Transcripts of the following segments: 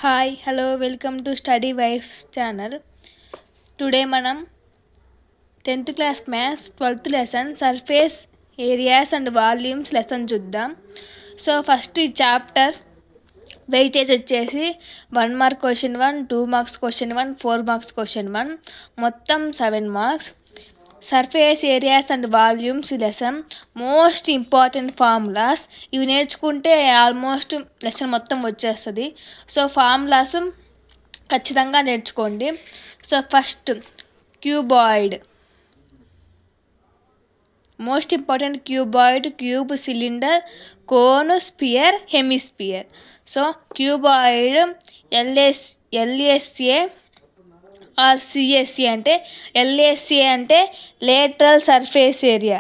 Hi hello welcome to study wife channel. Today మనం 10th class maths 12th lesson surface areas and volumes lesson చూద్దాం. So first ఈ chapter weightage వచ్చేసి 1 mark question 1, 2 marks question 1, 4 marks question 1, మొత్తం 7 marks. Surface areas and volumes lesson most important formulas. ఇవి నేర్చుకుంటే almost lesson మొత్తం వచ్చేస్తుంది. So formulas ఖచ్చితంగా నేర్చుకోండి. So first cuboid, most important cuboid, cube, cylinder, cone, sphere, hemisphere. So cuboid LSA or CSC అంటే LSC అంటే lateral surface area,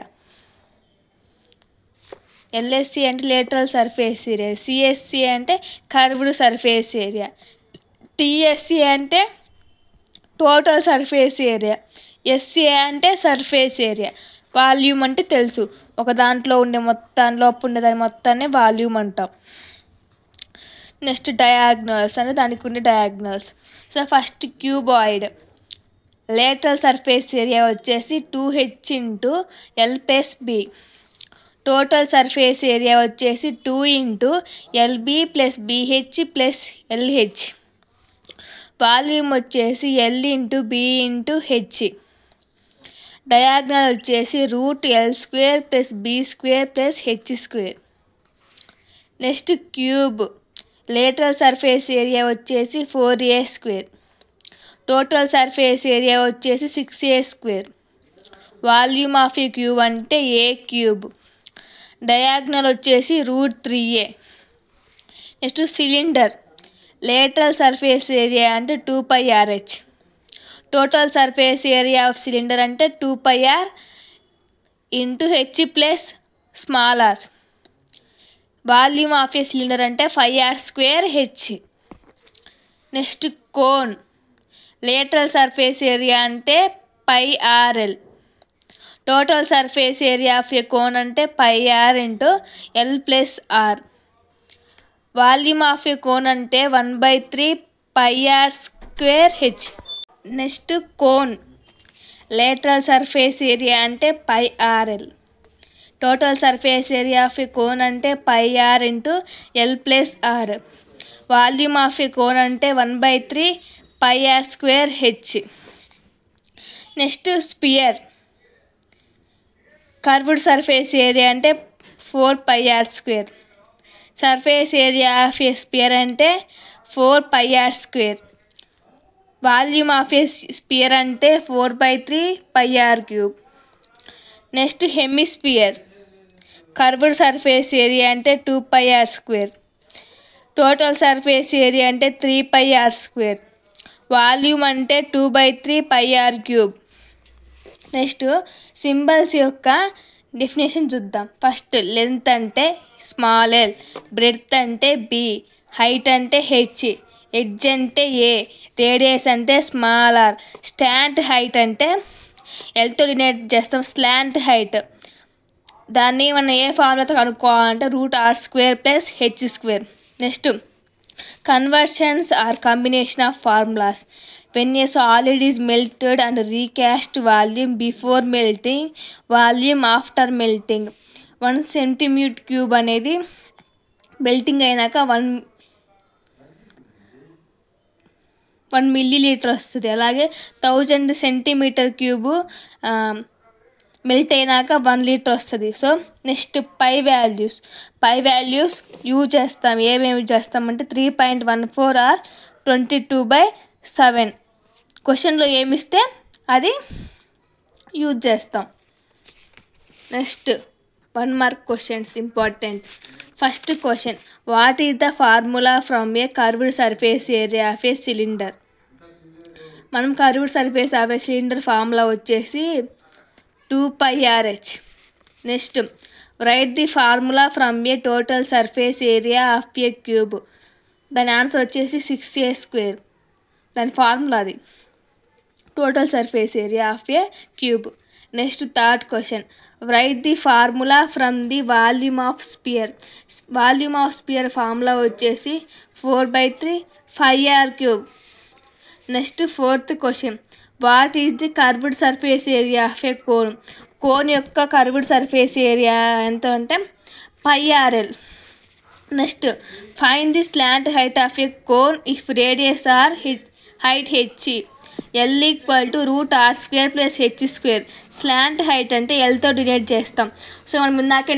LSC అంటే lateral surface area, CSC అంటే కర్వ్డ్ సర్ఫేస్ ఏరియా, టిఎస్సి అంటే total surface area, SCA అంటే surface area. Volume అంటే తెలుసు, ఒక దాంట్లో ఉండే మొత్తం లోపు ఉండే దాని మొత్తాన్ని వాల్యూమ్ అంటాం. నెక్స్ట్ డయాగ్నల్స్ అంటే దానికి ఉండే diagonals. So first cuboid lateral surface area వచ్చేసి 2h into L plus B, total surface area వచ్చేసి 2 into LB plus BH plus LH, volume వచ్చేసి L into B into H, diagonal వచ్చేసి root L square plus B square plus H square. Next cube lateral surface area వచ్చేసి 4a square, total surface area వచ్చేసి 6a square, volume of a cube అంటే a cube, diagonal వచ్చేసి route 3a. Next cylinder lateral surface area అంటే 2πrh, total surface area of cylinder అంటే 2πr into H plus small R, volume of a cylinder అంటే 5r square H. Next cone lateral surface area అంటే πrl, total surface area of a cone అంటే πr into L plus R, volume of a cone అంటే 1/3 πr square H. Next cone lateral surface area అంటే πrl, total surface area of a cone అంటే πr into L plus R, volume of a cone అంటే 1/3 πr square H. Next sphere curved surface area అంటే 4πr square, surface area of a sphere అంటే 4πr square, volume of a sphere అంటే 4/3 πr cube. Next hemisphere curved surface area అంటే 2πr square, total surface area అంటే 3πr square, volume అంటే 2/3 πr cube. Next symbols యొక్క definition చూద్దాం. First length అంటే small L, breadth అంటే B, height అంటే H, edge అంటే ఏ, రేడియస్ అంటే స్మాల్ ఆర్, స్టాండ్ హైట్ అంటే ఎల్తో డినోట్ చేస్తాం స్లాంట్ హైట్, దాన్ని మనం ఏ ఫార్ములాతో కనుక్కోవాలంటే root r square plus H square. Next conversions or combination of formulas. When a solid is melted and recast volume before melting, volume after melting. 1 cm³ అనేది melting అయినాక 1 ml వస్తుంది. అలాగే 1000 cm³ మెల్ట్ అయినాక 1 లీటర్ వస్తుంది. So next పై values use చేస్తాం. ఏమేమి use చేస్తామంటే 3.14 are 22/7. క్వశ్చన్లో ఏమిస్తే అది యూజ్ చేస్తాం. Next 1 mark questions important. First question, what is the formula from a curved surface area of a cylinder. మనం curved surface of a cylinder formula వచ్చేసి 2πrh. Next write the formula from a total surface area of a cube. దాని answer వచ్చేసి 6a square, దాని formula అది total surface area of a cube. Next third question, write the formula from the volume of sphere. Volume of sphere formula వచ్చేసి 4/3 5r³. Next fourth question, what is the curved surface area of a cone. Cone యొక్క curved surface area ఎంత అంటే πrl. Next find the slant height of a cone if radius R height h. L = √r² + h². Slant height అంటే ఎల్తో denote చేస్తాం. So మనం ఇందాకే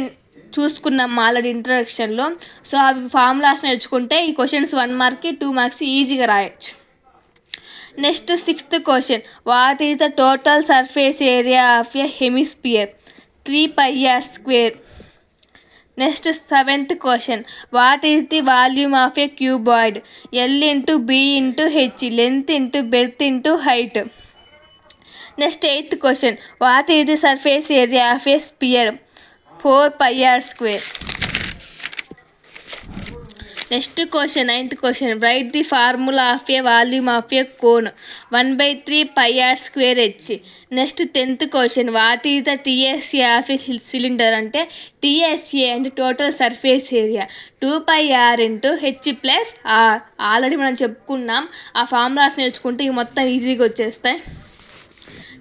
చూసుకున్నాం already ఇంట్రడక్షన్లో. సో అవి ఫార్ములాస్ నేర్చుకుంటే ఈ క్వశ్చన్స్ 1 మార్క్కి 2 మార్క్స్ ఈజీగా రాయొచ్చు. Next sixth question, what is the total surface area of A hemisphere. 3πr². Next seventh question, what is the volume of A cuboid. L × B × H, length × berth × height. Next eighth question, what is the surface area of a spear. 4πr². Next question ninth question, write the formula of a volume of a cone. 1/3 πr²h. Next 10th question, what is the TSA of a cylinder. అంటే TSA అంటే total surface area 2πr × h + r. Already మనం చెప్పుకున్నాం, ఆ formulas నేర్చుకుంటే ఇవి మొత్తం ఈజీగా వచ్చేస్తాయి.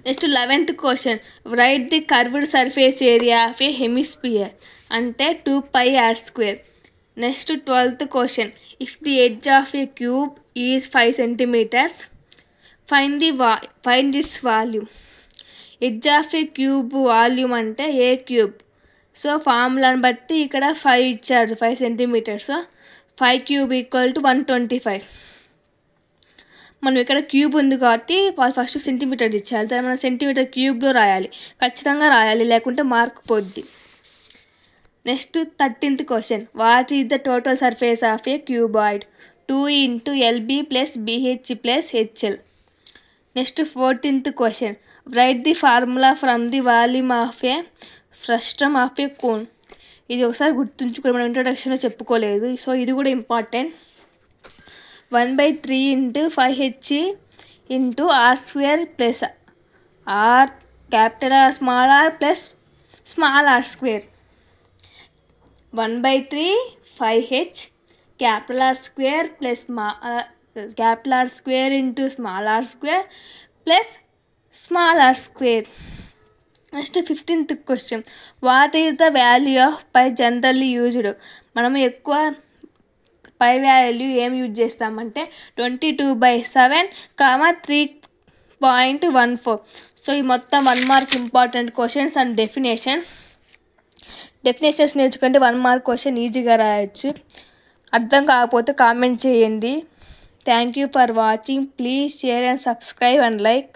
Next 11th question, write the curved surface area of A hemisphere. అంటే 2πr². Next 12th question, if the edge of a cube is 5 cm, find its volume. Edge of a cube volume అంటే a cube. So ఫార్ములాని బట్టి ఇక్కడ 5 ఇచ్చాడు, 5 cm. So 5³ = 125. మనం ఇక్కడ cube ఉంది కాబట్టి first centimetre ఇచ్చారు, దాన్ని మనం సెంటీమీటర్ క్యూబ్లో రాయాలి, ఖచ్చితంగా రాయాలి, లేకుంటే మార్క్ పోద్ది. Next 13th question, what is the total surface of A cuboid. 2 × LB + BH + HL. Next 14th question, write the formula from the volume of A frustum of a cone. ఇది ఒకసారి గుర్తుంచుకొని మనం ఇంట్రొడక్షన్లో చెప్పుకోలేదు, సో ఇది కూడా important. 1/3 × 5h × r² + r R small r + r². 1/3 5h R² + R² × small r². Next 15th question, what is the value of pi generally used. మనం ఎక్కువ పై value ఏం యూజ్ చేస్తామంటే 22/7, 3.14. సో ఈ మొత్తం 1 mark important questions and definitions నేర్చుకుంటే 1 mark question ఈజీగా రాయొచ్చు. అర్థం కాకపోతే కామెంట్ చేయండి. Thank you for watching. Please share and subscribe and like.